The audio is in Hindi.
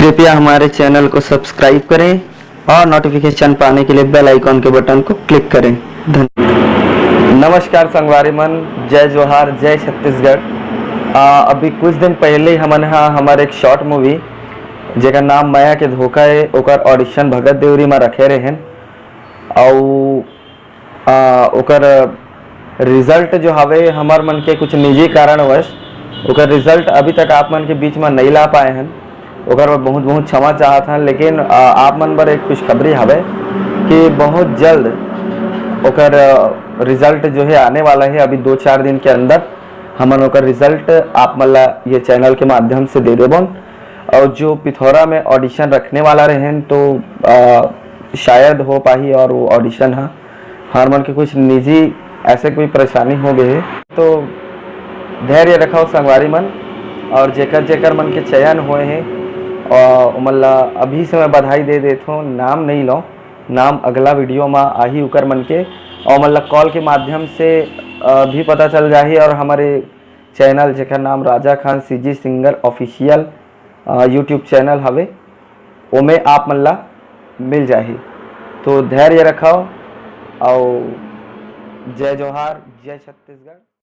कृपया हमारे चैनल को सब्सक्राइब करें और नोटिफिकेशन पाने के लिए बेल आइकॉन के बटन को क्लिक करें। धन्यवाद। नमस्कार संगवारी मन, जय जोहार, जय छत्तीसगढ़। अभी कुछ दिन पहले ही हमन हमारे एक शॉर्ट मूवी जेका नाम माया के धोखा है ओकर ऑडिशन भगत देवरी में रखे रहें और ओकर रिजल्ट जो हवे हमार मन के कुछ निजी कारणवश ओकर रिजल्ट अभी तक आप मन के बीच में नहीं ला पाए हैं। ओकर बहुत बहुत क्षमा चाहत हैं, लेकिन आप मन बर एक खुशखबरी हवे कि बहुत जल्द ओकर रिजल्ट जो है आने वाला है। अभी 2-4 दिन के अंदर हमन ओकर रिजल्ट आप मन ला ये चैनल के माध्यम से दे देबन। और जो पिथौरा में ऑडिशन रखने वाला रहें तो शायद हो पाही, और वो ऑडिशन है हर मन के कुछ निजी ऐसे कोई परेशानी हो गए है तो धैर्य रखाओ संगवारी मन। और जेकर जेकर मन के चयन हुए हैं और मतलब अभी से मैं बधाई दे देता हूँ। नाम नहीं लो, नाम अगला वीडियो में आही उकर मन के, और मतलब कॉल के माध्यम से भी पता चल जाही। और हमारे चैनल जेकर नाम Raja Khan CG singer official YouTube channel हवे ओमे आप मन ला मिल जाही। तो धैर्य रखाओ और जय जोहार, जय छत्तीसगढ़।